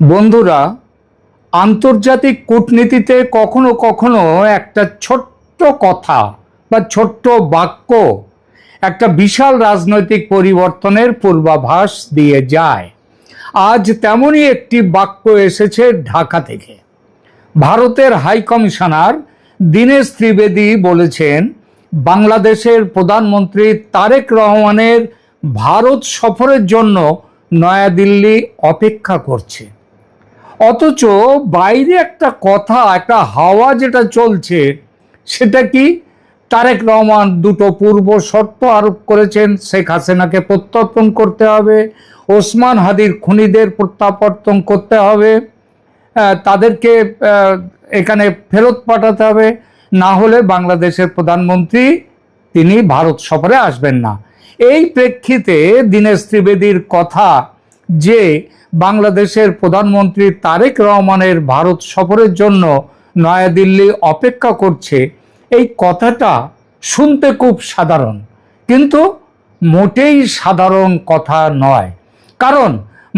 বন্ধুরা, আন্তর্জাতিক কূটনীতিতে কখনো কখনো একটা ছোট্ট কথা বা ছোট্ট বাক্য একটা বিশাল রাজনৈতিক পরিবর্তনের পূর্বাভাস দিয়ে যায়। আজ তেমনই একটি বাক্য এসেছে ঢাকা থেকে। ভারতের হাই কমিশনার দীনেশ ত্রিবেদী বলেছেন, বাংলাদেশের প্রধানমন্ত্রী তারেক রহমানের ভারত সফরের জন্য নয়াদিল্লি অপেক্ষা করছে। অথচ বাইরে একটা কথা, একটা হাওয়া যেটা চলছে, সেটা কি? তারেক রহমান দুটো পূর্ব শর্ত আরোপ করেছেন। শেখ হাসিনাকে প্রত্যর্পণ করতে হবে, ওসমান হাদির খুনিদের প্রত্যাবর্তন করতে হবে, তাদেরকে এখানে ফেরত পাঠাতে হবে, না হলে বাংলাদেশের প্রধানমন্ত্রী তিনি ভারত সফরে আসবেন না। এই প্রেক্ষিতে দীনেশ ত্রিবেদীর কথা যে বাংলাদেশের প্রধানমন্ত্রী তারেক রহমানের ভারত সফরের জন্য নয়াদিল্লি অপেক্ষা করছে, এই কথাটা শুনতে খুব সাধারণ, কিন্তু মোটেই সাধারণ কথা নয়। কারণ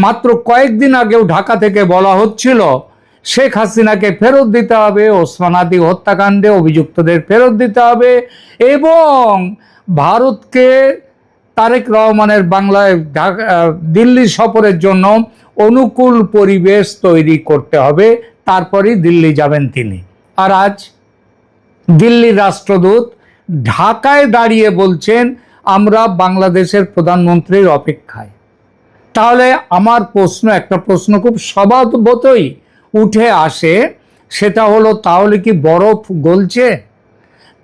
মাত্র কয়েকদিন আগেও ঢাকা থেকে বলা হচ্ছিল শেখ হাসিনাকে ফেরত দিতে হবে, ওসমান হাদি হত্যাকাণ্ডে অভিযুক্তদের ফেরত দিতে হবে, এবং ভারতকে তারেক রহমানের দিল্লি সফরের জন্য অনুকূল পরিবেশ তৈরি করতে হবে, তারপরই দিল্লি যাবেন তিনি। আর আজ দিল্লির রাষ্ট্রদূত ঢাকায় দাঁড়িয়ে বলছেন আমরা বাংলাদেশের প্রধানমন্ত্রীর অপেক্ষায়। তাহলে আমার একটা প্রশ্ন খুব স্বভাবতই উঠে আসে, সেটা হলো, তাহলে কি বরফ গলছে?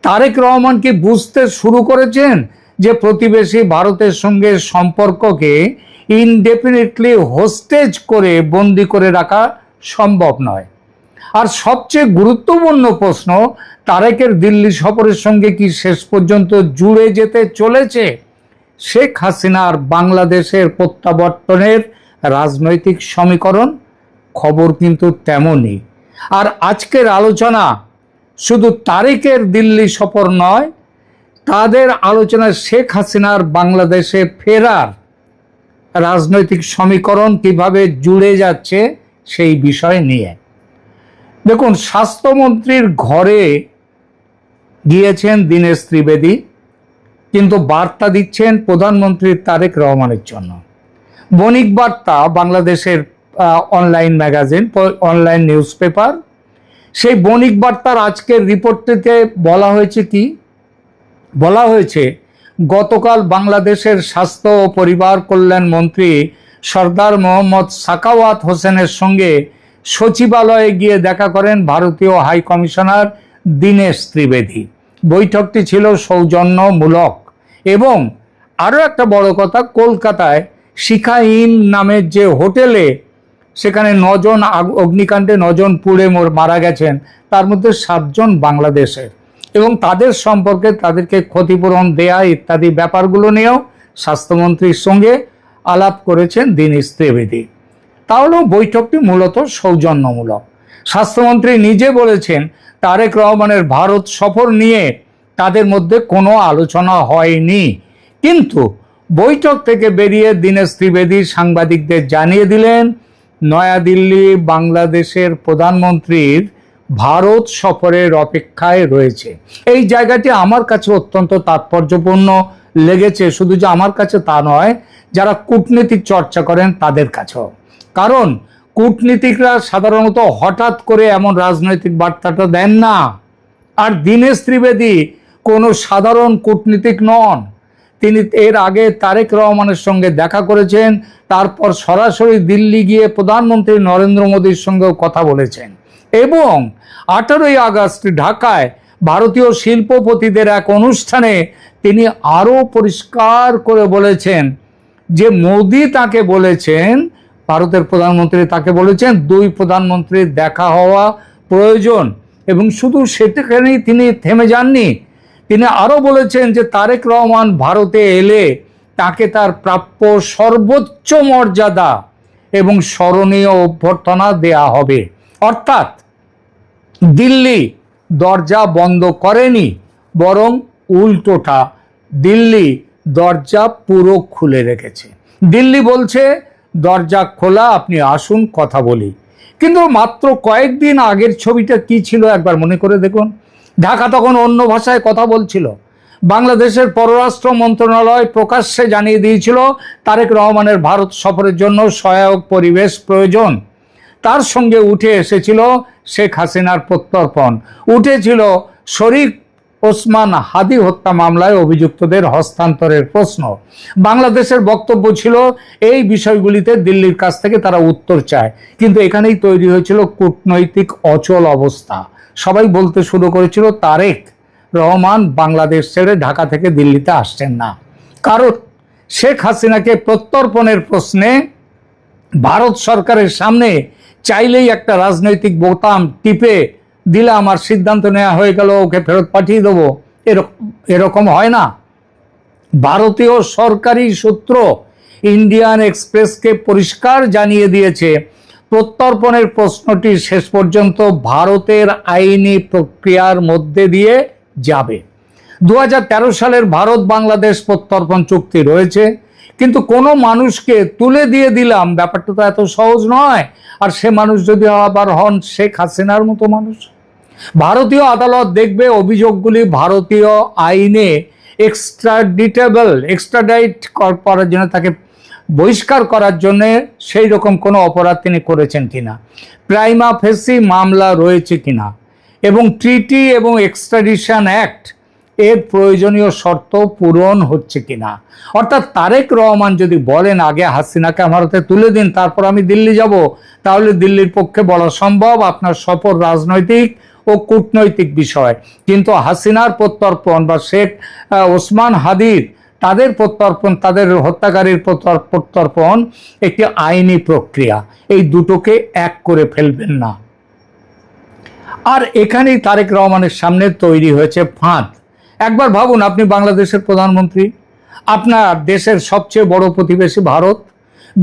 তারেক রহমান কি বুঝতে শুরু করেছেন যে প্রতিবেশী ভারতের সঙ্গে সম্পর্ককে ইনডেফিনিটলি হোস্টেজ করে বন্দি করে রাখা সম্ভব নয়? আর সবচেয়ে গুরুত্বপূর্ণ প্রশ্ন, তারেকের দিল্লি সফরের সঙ্গে কি শেষ পর্যন্ত জুড়ে যেতে চলেছে শেখ হাসিনার বাংলাদেশের প্রত্যাবর্তনের রাজনৈতিক সমীকরণ? খবর কিন্তু তেমনই। আর আজকের আলোচনা শুধু তারেকের দিল্লি সফর নয়, তাদের আলোচনায় শেখ হাসিনার বাংলাদেশে ফেরার রাজনৈতিক সমীকরণ কিভাবে জুড়ে যাচ্ছে সেই বিষয় নিয়ে। দেখুন, স্বাস্থ্যমন্ত্রীর ঘরে গিয়েছেন দীনেশ ত্রিবেদী, কিন্তু বার্তা দিচ্ছেন প্রধানমন্ত্রী তারেক রহমানের জন্য। বণিক বার্তা বাংলাদেশের online magazine, online news paper, সেই বণিক বার্তার আজকের রিপোর্টটিতে বলা হয়েছে কি? বলা হয়েছে, গতকাল বাংলাদেশের স্বাস্থ্য ও পরিবার কল্যাণ মন্ত্রী সর্দার মোহাম্মদ সাখাওয়াত হোসেনের সঙ্গে সচিবালয়ে গিয়ে দেখা করেন ভারতীয় হাই কমিশনার দীনেশ ত্রিবেদী। বৈঠকটি ছিল সৌজন্যমূলক, এবং আরও একটা বড় কথা, কলকাতায় শিখা ইন নামের যে হোটেলে, সেখানে 9 জন অগ্নিকাণ্ডে 9 জন পুড়ে মারা গেছেন, তার মধ্যে 7 জন বাংলাদেশের, এবং তাদের সম্পর্কে তাদেরকে ক্ষতিপূরণ দেয়া ইত্যাদি ব্যাপারগুলো নিয়েও স্বাস্থ্যমন্ত্রীর সঙ্গে আলাপ করেছেন দীনেশ ত্রিবেদী। তাহলেও বৈঠকটি মূলত সৌজন্যমূলক। স্বাস্থ্যমন্ত্রী নিজে বলেছেন তারেক রহমানের ভারত সফর নিয়ে তাদের মধ্যে কোনো আলোচনা হয়নি, কিন্তু বৈঠক থেকে বেরিয়ে দীনেশ ত্রিবেদী সাংবাদিকদের জানিয়ে দিলেন নয়াদিল্লি বাংলাদেশের প্রধানমন্ত্রীর ভারত সফরের অপেক্ষায় রয়েছে। এই জায়গাটি আমার কাছে অত্যন্ত তাৎপর্যপূর্ণ লেগেছে, শুধু যে আমার কাছে তা নয়, যারা কূটনীতিক চর্চা করেন তাদের কাছেও। কারণ কূটনীতিকরা সাধারণত হঠাৎ করে এমন রাজনৈতিক বার্তাটা দেন না। আর দীনেশ ত্রিবেদী কোনো সাধারণ কূটনীতিক নন। তিনি এর আগে তারেক রহমানের সঙ্গে দেখা করেছেন, তারপর সরাসরি দিল্লি গিয়ে প্রধানমন্ত্রী নরেন্দ্র মোদীর সঙ্গেও কথা বলেছেন, এবং 18ই আগস্ট ঢাকায় ভারতীয় শিল্পপতিদের এক অনুষ্ঠানে তিনি আরও পরিষ্কার করে বলেছেন যে মোদী তাকে বলেছেন, ভারতের প্রধানমন্ত্রী তাকে বলেছেন, 2 প্রধানমন্ত্রীর দেখা হওয়া প্রয়োজন। এবং শুধু সেটাখানেই তিনি থেমে যাননি, তিনি আরও বলেছেন যে তারেক রহমান ভারতে এলে তাকে তার প্রাপ্য সর্বোচ্চ মর্যাদা এবং স্মরণীয় অভ্যর্থনা দেয়া হবে। অর্থাৎ দিল্লি দরজা বন্ধ করেনি, বরং উল্টোটা দিল্লি দরজা পুরো খুলে রেখেছে। দিল্লি বলছে দরজা খোলা, আপনি আসুন কথা বলি। কিন্তু মাত্র কয়েকদিন আগের ছবিটা কি ছিল একবার মনে করে দেখুন। ঢাকা তখন অন্য ভাষায় কথা বলছিল। বাংলাদেশের পররাষ্ট্র মন্ত্রণালয় প্রকাশ্যে জানিয়ে দিয়েছিল তারেক রহমানের ভারত সফরের জন্য সহায়ক পরিবেশ প্রয়োজন। তার সঙ্গে উঠে এসেছিল শেখ হাসিনার প্রত্যর্পণ, উঠেছিল শরীফ ওসমান হাদি হত্যা মামলায় অভিযুক্তদের হস্তান্তরের প্রশ্ন। বাংলাদেশের বক্তব্য ছিল এই বিষয়গুলিতে দিল্লির কাছ থেকে তারা উত্তর চায়। কিন্তু এখানেই তৈরি হয়েছিল কূটনৈতিক অচল অবস্থা। সবাই বলতে শুরু করেছিল তারেক রহমান বাংলাদেশ ছেড়ে ঢাকা থেকে দিল্লিতে আসছেন না, কারণ শেখ হাসিনাকে প্রত্যর্পণের প্রশ্নে ভারত সরকারের সামনে চাইলেই একটা রাজনৈতিক বোতাম টিপে দিলে আমার সিদ্ধান্ত নেওয়া হয়ে গেল, ওকে ফেরত পাঠিয়ে দেবো, এরকম হয় না। ভারতীয় সরকারি সূত্র ইন্ডিয়ান এক্সপ্রেসকে পরিষ্কার জানিয়ে দিয়েছে প্রত্যর্পণের প্রশ্নটি শেষ পর্যন্ত ভারতের আইনি প্রক্রিয়ার মধ্যে দিয়ে যাবে। 2013 সালের ভারত বাংলাদেশ প্রত্যর্পণ চুক্তি রয়েছে, কিন্তু কোনো মানুষকে তুলে দিয়ে দিলাম, ব্যাপারটা তো এত সহজ নয়। আর সে মানুষ যদি আবার হন শেখ হাসিনার মতো মানুষ। ভারতীয় আদালত দেখবে অভিযোগগুলি ভারতীয় আইনে এক্সট্রাডাইট করার জন্য, তাকে বহিষ্কার করার জন্য সেই রকম কোনো অপরাধ তিনি করেছেন কিনা, প্রাইমা ফেসি মামলা রয়েছে কিনা, এবং ট্রিটি এবং এক্সট্রাডিশন অ্যাক্ট এর প্রয়োজনীয় শর্ত পূরণ হচ্ছে কিনা। অর্থাৎ তারেক রহমান যদি বলেন আগে হাসিনাকে আমার হাতে তুলে দিন, তারপর আমি দিল্লি যাব, তাহলে দিল্লির পক্ষে বলা সম্ভব আপনার সফর রাজনৈতিক ও কূটনৈতিক বিষয়। কিন্তু হাসিনার প্রত্যর্পণ বা শেখ ওসমান হাদির তাদের প্রত্যর্পণ, তাদের হত্যাকারীর প্রত্যর্পণ একটি আইনি প্রক্রিয়া। এই দুটোকে এক করে ফেলবেন না। আর এখানেই তারেক রহমানের সামনে তৈরি হয়েছে ফাঁদ। একবার ভাবুন, আপনি বাংলাদেশের প্রধানমন্ত্রী, আপনার দেশের সবচেয়ে বড় প্রতিবেশী ভারত,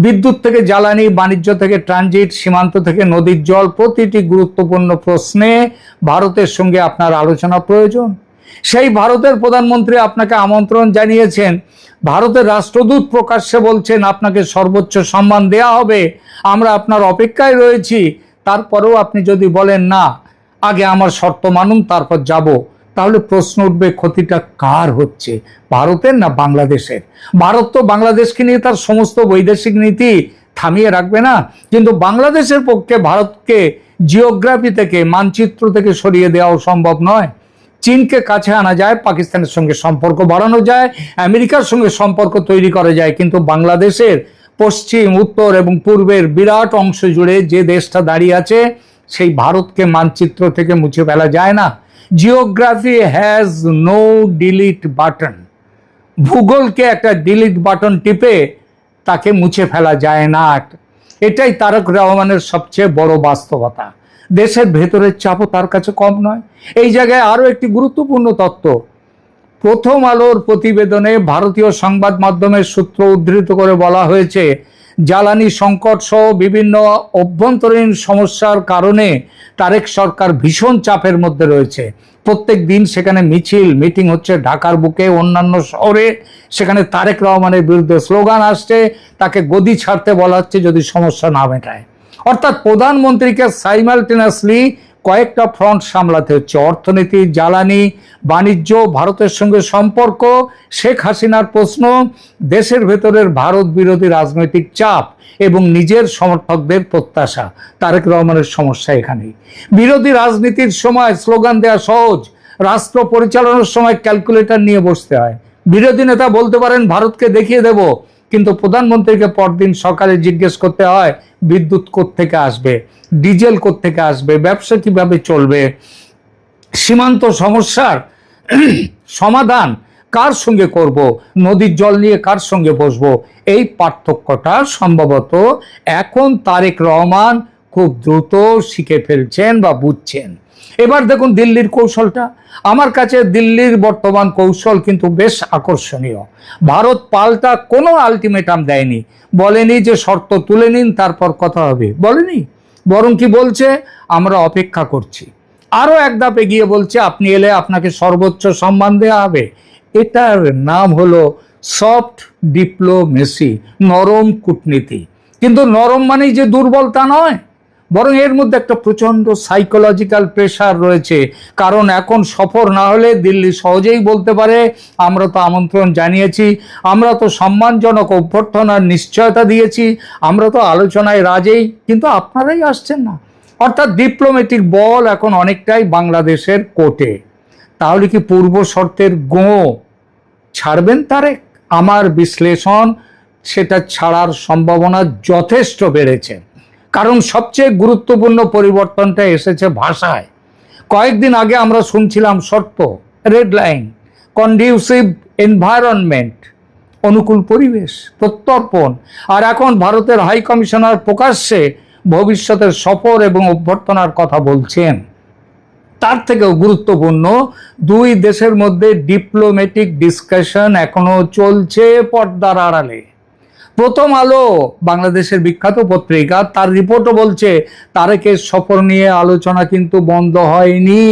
বিদ্যুৎ থেকে জ্বালানি, বাণিজ্য থেকে ট্রানজিট, সীমান্ত থেকে নদীর জল, প্রতিটি গুরুত্বপূর্ণ প্রশ্নে ভারতের সঙ্গে আপনার আলোচনা প্রয়োজন। সেই ভারতের প্রধানমন্ত্রী আপনাকে আমন্ত্রণ জানিয়েছেন, ভারতের রাষ্ট্রদূত প্রকাশ্যে বলছেন আপনাকে সর্বোচ্চ সম্মান দেয়া হবে, আমরা আপনার অপেক্ষায় রয়েছি। তারপরেও আপনি যদি বলেন না, আগে আমার শর্ত মানুন তারপর যাব, তাহলে প্রশ্ন উঠবে ক্ষতিটা কার হচ্ছে, ভারতের না বাংলাদেশের? ভারত তো বাংলাদেশকে নিয়ে তার সমস্ত বৈদেশিক নীতি থামিয়ে রাখবে না, কিন্তু বাংলাদেশের পক্ষে ভারতকে জিওগ্রাফি থেকে, মানচিত্র থেকে সরিয়ে দেওয়াও সম্ভব নয়। চীনকে কাছে আনা যায়, পাকিস্তানের সঙ্গে সম্পর্ক বাড়ানো যায়, আমেরিকার সঙ্গে সম্পর্ক তৈরি করা যায়, কিন্তু বাংলাদেশের পশ্চিম, উত্তর এবং পূর্বের বিরাট অংশ জুড়ে যে দেশটা দাঁড়িয়ে আছে সেই ভারতকে মানচিত্র থেকে মুছে ফেলা যায় না। Geography has no delete button. ভূগোলকে একটা ডিলিট বাটন টিপে তাকে মুছে ফেলা যায় না। এটাই তারেক রহমানের সবচেয়ে বড় বাস্তবতা। দেশের ভেতরের চাপও তার কাছে কম নয়। এই জায়গায় আরো একটি গুরুত্বপূর্ণ তথ্য, প্রথম আলোর প্রতিবেদনে ভারতীয় সংবাদ মাধ্যমের সূত্র উদ্ধৃত করে বলা হয়েছে, জ্বালানি সংকট সহ বিভিন্ন অভ্যন্তরীণ সমস্যার কারণে তারেক সরকার ভীষণ চাপের মধ্যে রয়েছে। প্রত্যেক দিন সেখানে মিছিল, মিটিং হচ্ছে ঢাকার বুকে, অন্যান্য শহরে। সেখানে তারেক রহমানের বিরুদ্ধে স্লোগান আসছে, তাকে গদি ছাড়তে বলা হচ্ছে যদি সমস্যা না মেটায়। অর্থাৎ প্রধানমন্ত্রীকে সাইমালটেনিয়াসলি কয়েকটা ফ্রন্ট সামলাতে হচ্ছে, অর্থনীতি, জ্বালানি, বাণিজ্য, ভারতের সঙ্গে সম্পর্ক, শেখ হাসিনার প্রশ্ন, দেশের ভেতরের ভারত বিরোধী রাজনৈতিক চাপ এবং নিজের সমর্থকদের প্রত্যাশা। তারেক রহমানের সমস্যা এখানেই। বিরোধী রাজনীতির সময় স্লোগান দেওয়া সহজ, রাষ্ট্র পরিচালনার সময় ক্যালকুলেটর নিয়ে বসতে হয়। বিরোধী নেতা বলতে পারেন ভারতকে দেখিয়ে দেব, কিন্তু প্রধানমন্ত্রীকে পরদিন সকালে জিজ্ঞেস করতে হয় বিদ্যুৎ কোত্থেকে আসবে, ডিজেল কোত্থেকে আসবে, ব্যবসা কিভাবে চলবে, সীমান্ত সমস্যার সমাধান কার সঙ্গে করব, নদীর জল নিয়ে কার সঙ্গে বসবো। এই পার্থক্যটা সম্ভবত এখন তারেক রহমান খুব দ্রুত শিখে ফেলছেন বা বুঝছেন। এবার দেখুন দিল্লির কৌশলটা। আমার কাছে দিল্লির বর্তমান কৌশল কিন্তু বেশ আকর্ষণীয়। ভারত পাল্টা কোনো আলটিমেটাম দেয়নি, বলেনি যে শর্ত তুলে নিন তারপর কথা হবে, বলেনি। বরং কি বলছে, আমরা অপেক্ষা করছি। আরো এক ধাপ এগিয়ে বলছে, আপনি এলে আপনাকে সর্বোচ্চ সম্মান দেওয়া হবে। এটার নাম হলো সফট ডিপ্লোমেসি, নরম কূটনীতি। কিন্তু নরম মানেই যে দুর্বল তা নয়, বরং এর মধ্যে একটা প্রচণ্ড সাইকোলজিক্যাল প্রেশার রয়েছে। কারণ এখন সফর না হলে দিল্লি সহজেই বলতে পারে আমরা তো আমন্ত্রণ জানিয়েছি, আমরা তো সম্মানজনক অভ্যর্থনার নিশ্চয়তা দিয়েছি, আমরা তো আলোচনায় রাজেই, কিন্তু আপনারাই আসছেন না। অর্থাৎ ডিপ্লোম্যাটিক বল এখন অনেকটাই বাংলাদেশের কোর্টে। তাহলে কি পূর্ব শর্তের গোঁ ছাড়বেন তারেক? আমার বিশ্লেষণ সেটা ছাড়ার সম্ভাবনা যথেষ্ট বেড়েছে। কারণ সবচেয়ে গুরুত্বপূর্ণ পরিবর্তনটা এসেছে ভাষায়। কয়েকদিন আগে আমরা শুনছিলাম শর্ত, রেড লাইন, কন্ডিউসিভ এনভায়রনমেন্ট, অনুকূল পরিবেশ, প্রত্যর্পণ। আর এখন ভারতের হাই কমিশনার প্রকাশ্যে ভবিষ্যতের সফর এবং অভ্যর্থনার কথা বলছেন। তার থেকেও গুরুত্বপূর্ণ, দুই দেশের মধ্যে ডিপ্লোম্যাটিক ডিসকাশন এখনো চলছে পর্দার আড়ালে। প্রথম আলো, বাংলাদেশের বিখ্যাত পত্রিকা, তার রিপোর্টও বলছে তারেকের সফর নিয়ে আলোচনা কিন্তু বন্ধ হয়নি।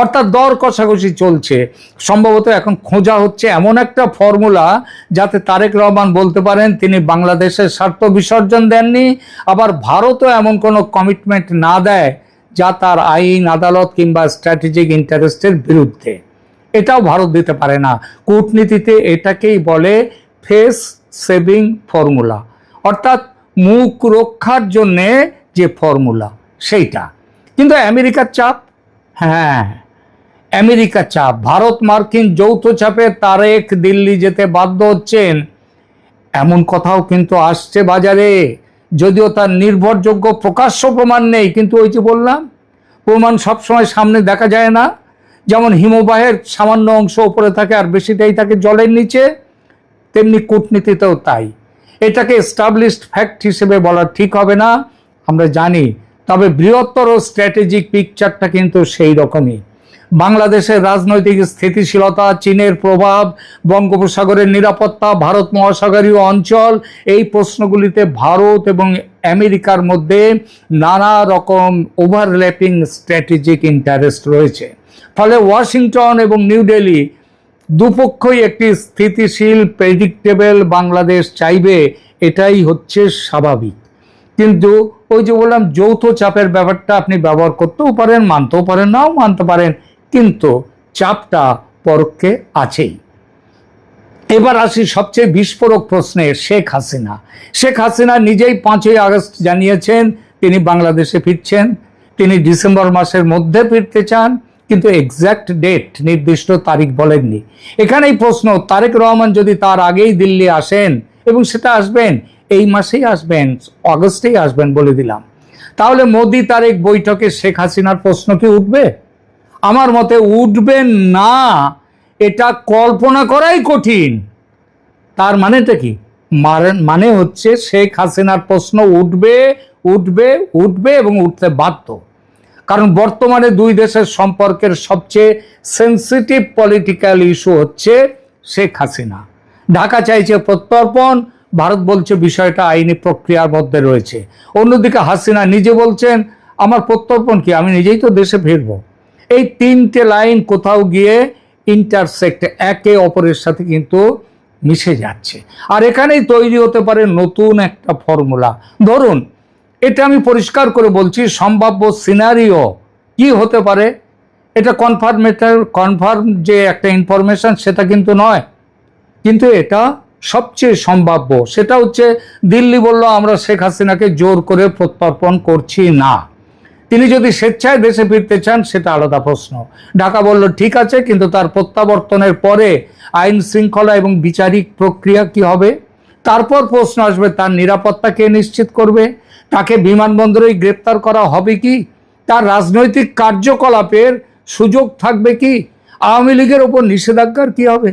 অর্থাৎ দর কষাকষি চলছে। সম্ভবত এখন খোঁজা হচ্ছে এমন একটা ফর্মুলা যাতে তারেক রহমান বলতে পারেন তিনি বাংলাদেশের স্বার্থ বিসর্জন দেননি, আবার ভারতও এমন কোনো কমিটমেন্ট না দেয় যা তার আইন, আদালত কিংবা স্ট্র্যাটেজিক ইন্টারেস্টের বিরুদ্ধে। এটাও ভারত দিতে পারে না। কূটনীতিতে এটাকেই বলে ফেস সেভিং ফর্মুলা, অর্থাৎ মুখ রক্ষার জন্যে যে ফর্মুলা সেইটা। কিন্তু আমেরিকার চাপ, হ্যাঁ আমেরিকার চাপ, ভারত মার্কিন যৌথ চাপে তারেক দিল্লি যেতে বাধ্য হচ্ছেন, এমন কথাও কিন্তু আসছে বাজারে। যদিও তার নির্ভরযোগ্য প্রকাশ্য প্রমাণ নেই, কিন্তু ওই যে বললাম, প্রমাণ সবসময় সামনে দেখা যায় না। যেমন হিমবাহের সামান্য অংশ উপরে থাকে আর বেশিটাই থাকে জলের নিচে, তেমনি কূটনীতিতেও তাই। এটাকে এস্টাবলিশড ফ্যাক্ট হিসেবে বলা ঠিক হবে না, আমরা জানি। তবে বৃহত্তর স্ট্র্যাটেজিক পিকচারটা কিন্তু সেই রকমই। বাংলাদেশের রাজনৈতিক স্থিতিশীলতা, চীনের প্রভাব, বঙ্গোপসাগরের নিরাপত্তা, ভারত মহাসাগরীয় অঞ্চল, এই প্রশ্নগুলিতে ভারত এবং আমেরিকার মধ্যে নানা রকম ওভারল্যাপিং স্ট্র্যাটেজিক ইন্টারেস্ট রয়েছে। ফলে ওয়াশিংটন এবং নিউ দিল্লি দুপক্ষই একটি স্থিতিশীল প্রেডিক্টেবল বাংলাদেশ চাইবে, এটাই হচ্ছে স্বাভাবিক। কিন্তু ওই যে বললাম, যৌথ চাপের ব্যাপারটা আপনি ব্যবহার করতেও পারেন, মানতেও পারেন, নাও মানতে পারেন, কিন্তু চাপটা পরোক্ষে আছেই। এবার আসি সবচেয়ে বিস্ফোরক প্রশ্নে, শেখ হাসিনা। শেখ হাসিনা নিজেই 5ই আগস্ট জানিয়েছেন তিনি বাংলাদেশে ফিরছেন, তিনি ডিসেম্বর মাসের মধ্যে ফিরতে চান, কিন্তু এক্স্যাক্ট ডেট, নির্দিষ্ট তারিখ বলেননি। এখানেই প্রশ্ন, তারেক রহমান যদি তার আগেই দিল্লি আসেন, এবং সেটা আসবেন এই মাসেই আসবেন, আগস্টেই আসবেন বলে দিলাম, তাহলে মোদি তারেক বৈঠকে শেখ হাসিনার প্রশ্ন কি উঠবে? আমার মতে উঠবেন না, এটা কল্পনা করাই কঠিন। তার মানেটা কি? মানে হচ্ছে শেখ হাসিনার প্রশ্ন উঠবে, উঠবে, উঠবে এবং উঠতে বাধ্য। কারণ বর্তমানে দুই দেশের সম্পর্কের সবচেয়ে সেন্সিটিভ পলিটিক্যাল ইস্যু হচ্ছে শেখ হাসিনা। ঢাকা চাইছে প্রত্যর্পণ, ভারত বলছে বিষয়টা আইনি প্রক্রিয়ার মধ্যে রয়েছে। অন্যদিকে হাসিনা নিজে বলছেন আমার প্রত্যর্পণ কি, আমি নিজেই তো দেশে ফিরব। এই তিনটে লাইন কোথাও গিয়ে ইন্টারসেক্ট, একে অপরের সাথে কিন্তু মিশে যাচ্ছে। আর এখানেই তৈরি হতে পারে নতুন একটা ফর্মুলা। ধরুন, এটা আমি পরিষ্কার করে বলছি, সম্ভাব্য সিনারিও কি হতে পারে, এটা কনফার্ম যে একটা ইনফরমেশন সেটা কিন্তু নয়, কিন্তু এটা সবচেয়ে সম্ভাব্য। সেটা হচ্ছে দিল্লি বলল আমরা শেখ হাসিনাকে জোর করে প্রত্যর্পণ করছি না, তিনি যদি স্বেচ্ছায় দেশে ফিরতে চান সেটা আলাদা প্রশ্ন। ঢাকা বলল ঠিক আছে, কিন্তু তার প্রত্যাবর্তনের পরে আইন শৃঙ্খলা এবং বিচারিক প্রক্রিয়া কি হবে? তারপর প্রশ্ন আসবে তার নিরাপত্তা কে নিশ্চিত করবে, তাকে বিমানবন্দরেই গ্রেপ্তার করা হবে কি, তার রাজনৈতিক কার্যকলাপের সুযোগ থাকবে কি, আওয়ামী লীগের ওপর নিষেধাজ্ঞার কি হবে,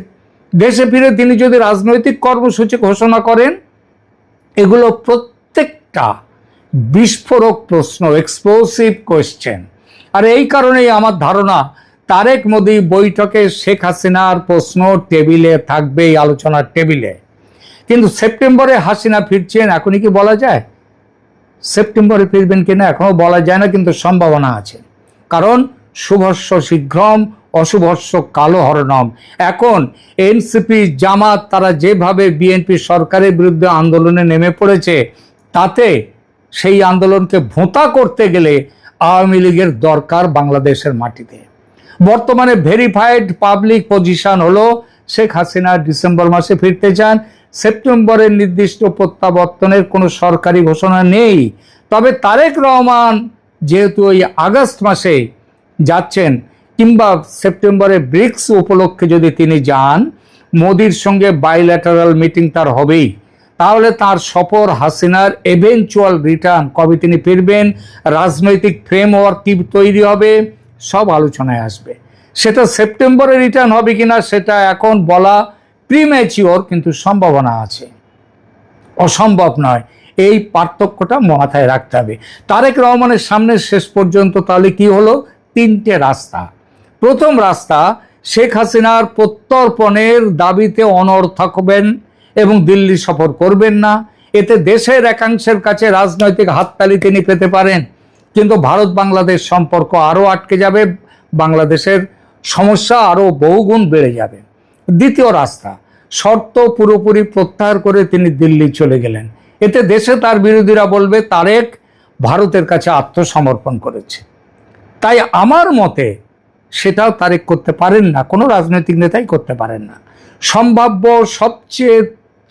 দেশে ফিরে তিনি যদি রাজনৈতিক কর্মসূচি ঘোষণা করেন। এগুলো প্রত্যেকটা বিস্ফোরক প্রশ্ন, এক্সপ্লোসিভ কোয়েশ্চেন। আর এই কারণেই আমার ধারণা তারেক মোদি বৈঠকে শেখ হাসিনার প্রশ্ন টেবিলে থাকবে, এই আলোচনার টেবিলে। কিন্তু সেপ্টেম্বরে হাসিনা ফিরছেন, এখনই কি বলা যায়? সেপ্টেম্বরে ফিরবেন কিনা এখনো বলা যায় না, কিন্তু সম্ভাবনা আছে। কারণ শুভস্য শীঘ্রম, অশুভস্য কালো হরণম। এখন এনসিপি, জামাত, তারা যেভাবে বিএনপি সরকারের বিরুদ্ধে আন্দোলনে নেমে পড়েছে, তাতে সেই আন্দোলনকে ভোঁতা করতে গেলে আওয়ামী লীগের দরকার বাংলাদেশের মাটিতে। বর্তমানে ভেরিফাইড পাবলিক পজিশন হলো শেখ হাসিনা ডিসেম্বর মাসে ফিরতে চান। সেপ্টেম্বরের নির্দিষ্ট প্রত্যাবর্তনের কোনো সরকারি ঘোষণা নেই। তবে তারেক রহমান যেহেতু ওই আগস্ট মাসে যাচ্ছেন কিংবা সেপ্টেম্বরে ব্রিক্স উপলক্ষে যদি তিনি যান, মোদির সঙ্গে বাইল্যাটারাল মিটিং তার হবেই, তাহলে তার সফর হাসিনার এভেনচুয়াল রিটার্ন, কবে তিনি ফিরবেন, রাজনৈতিক ফ্রেমওয়ার্ক কি তৈরি হবে, সব আলোচনায় আসবে। সেটা সেপ্টেম্বরে রিটার্ন হবে কিনা সেটা এখন বলা প্রিম্যাচিওর, কিন্তু সম্ভাবনা আছে, অসম্ভব নয়। এই পার্থক্যটা মাথায় রাখতে হবে। তারেক রহমানের সামনে শেষ পর্যন্ত তাহলে কি হলো? তিনটে রাস্তা। প্রথম রাস্তা, শেখ হাসিনার প্রত্যর্পণের দাবিতে অনড় থাকবেন এবং দিল্লি সফর করবেন না। এতে দেশের একাংশের কাছে রাজনৈতিক হাততালি তিনি পেতে পারেন, কিন্তু ভারত বাংলাদেশ সম্পর্ক আরও আটকে যাবে, বাংলাদেশের সমস্যা আরও বহুগুণ বেড়ে যাবে। দ্বিতীয় রাস্তা, শর্ত পুরোপুরি প্রত্যাহার করে তিনি দিল্লি চলে গেলেন। এতে দেশে তার বিরোধীরা বলবে তারেক ভারতের কাছে আত্মসমর্পণ করেছে। তাই আমার মতে সেটাও তারেক করতে পারেন না, কোনো রাজনৈতিক নেতাই করতে পারেন না। সবচেয়ে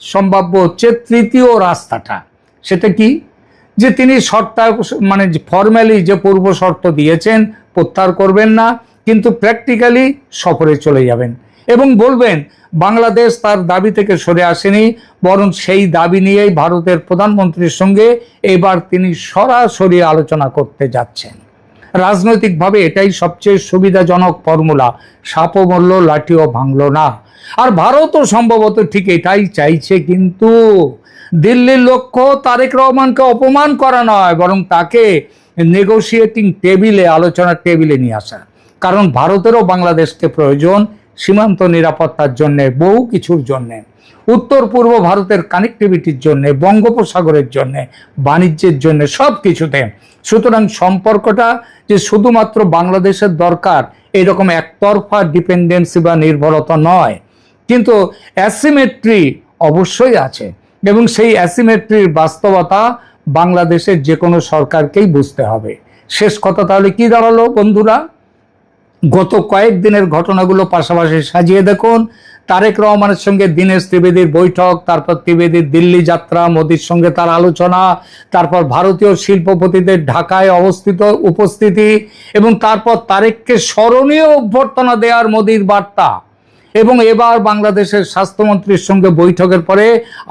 সম্ভাব্য হচ্ছে তৃতীয় রাস্তাটা। সেটা কি? যে তিনি মানে ফর্মালি যে পূর্ব শর্ত দিয়েছেন প্রত্যাহার করবেন না, কিন্তু প্র্যাকটিক্যালি সফরে চলে যাবেন এবং বলবেন বাংলাদেশ তার দাবি থেকে সরে আসেনি, বরং সেই দাবি নিয়েই ভারতের প্রধানমন্ত্রীর সঙ্গে এবার তিনি সরাসরি আলোচনা করতে যাচ্ছেন। রাজনৈতিকভাবে এটাই সবচেয়ে সুবিধাজনক ফর্মুলা। সাপও মরল, লাঠিও ভাঙল না। আর ভারতও সম্ভবত ঠিক এটাই চাইছে, কিন্তু দিল্লির লক্ষ্য তারেক রহমানকে অপমান করা নয়, বরং তাকে নেগোশিয়েটিং টেবিলে, আলোচনার টেবিলে নিয়ে আসা। কারণ ভারতেরও বাংলাদেশকে প্রয়োজন সীমান্ত নিরাপত্তার জন্যে, বহু কিছুর জন্যে, উত্তর পূর্ব ভারতের কানেক্টিভিটির জন্যে, বঙ্গোপসাগরের জন্যে, বাণিজ্যের জন্যে, সব কিছুতে। সুতরাং সম্পর্কটা যে শুধুমাত্র বাংলাদেশের দরকার এরকম একতরফা ডিপেন্ডেন্সি বা নির্ভরতা নয়, কিন্তু অ্যাসিমেট্রি অবশ্যই আছে এবং সেই অ্যাসিমেট্রির বাস্তবতা বাংলাদেশের যে কোনো সরকারকেই বুঝতে হবে। শেষ কথা তাহলে কি দাঁড়ালো বন্ধুরা? গত কয়েকদিনের ঘটনাগুলো পাশাপাশি সাজিয়ে দেখুন। তারেক রহমানের সঙ্গে দীনেশ ত্রিবেদীর বৈঠক, তারপর ত্রিবেদীর দিল্লি যাত্রা, মোদির সঙ্গে তার আলোচনা, তারপর ভারতীয় শিল্পপতিদের ঢাকায় উপস্থিতি এবং তারপর তারেককে স্মরণীয় অভ্যর্থনা দেওয়ার মোদির বার্তা, এবং এবার বাংলাদেশের স্বাস্থ্যমন্ত্রীর সঙ্গে বৈঠকের পরে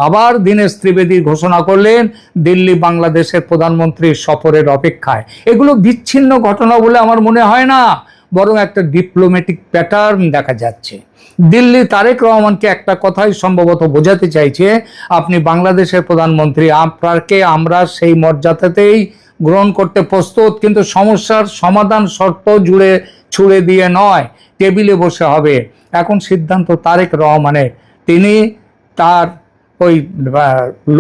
আবার দীনেশ ত্রিবেদী ঘোষণা করলেন দিল্লি বাংলাদেশের প্রধানমন্ত্রীর সফরের অপেক্ষায়। এগুলো বিচ্ছিন্ন ঘটনা বলে আমার মনে হয় না, বরং একটা ডিপ্লোম্যাটিক প্যাটার্ন দেখা যাচ্ছে। দিল্লি তারেক রহমানকে একটা কথাই সম্ভবত বোঝাতে চাইছে, আপনি বাংলাদেশের প্রধানমন্ত্রী, আপনাকে আমরা সেই মর্যাদাতেই গ্রহণ করতে প্রস্তুত, কিন্তু সমস্যার সমাধান শর্ত ছুড়ে দিয়ে নয়, টেবিলে বসে হবে। এখন সিদ্ধান্ত তারেক রহমানের। তিনি তার ওই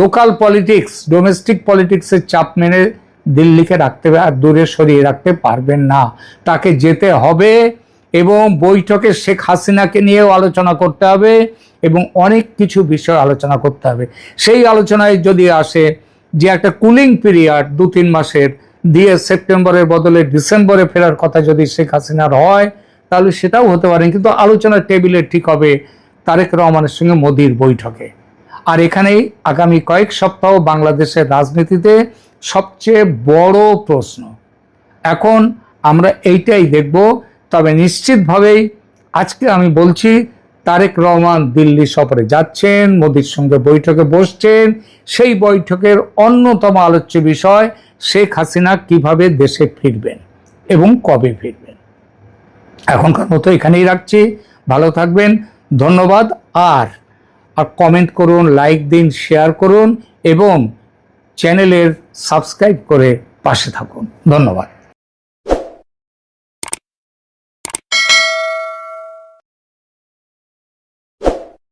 লোকাল পলিটিক্স, ডোমেস্টিক পলিটিক্সের চাপ মেনে দিল্লিকে রাখতে আর দূরে সরিয়ে রাখতে পারবেন না। তাকে যেতে হবে এবং বৈঠকে শেখ হাসিনাকে নিয়েও আলোচনা করতে হবে এবং অনেক কিছু বিষয় আলোচনা করতে হবে। সেই আলোচনায় যদি আসে যে একটা কুলিং পিরিয়ড 2-3 মাসের দিয়ে সেপ্টেম্বরের বদলে ডিসেম্বরে ফেরার কথা যদি শেখ হাসিনার হয়, তাহলে সেটাও হতে পারে, কিন্তু আলোচনার টেবিলে ঠিক হবে তারেক রহমানের সঙ্গে মোদির বৈঠকে। আর এখানেই আগামী কয়েক সপ্তাহ বাংলাদেশের রাজনীতিতে সবচেয়ে বড় প্রশ্ন। এখন আমরা এইটাই দেখব। তবে নিশ্চিতভাবেই আজকে আমি বলছি তারেক রহমান দিল্লি সফরে যাচ্ছেন, মোদির সঙ্গে বৈঠকে বসছেন। সেই বৈঠকের অন্যতম আলোচ্য বিষয় শেখ হাসিনা কিভাবে দেশে ফিরবেন এবং কবে ফিরবেন। এখনকার মতো এখানেই রাখছি। ভালো থাকবেন, ধন্যবাদ। আর কমেন্ট করুন, লাইক দিন, শেয়ার করুন এবং চ্যানেলের সাবস্ক্রাইব করে পাশে থাকুন। ধন্যবাদ।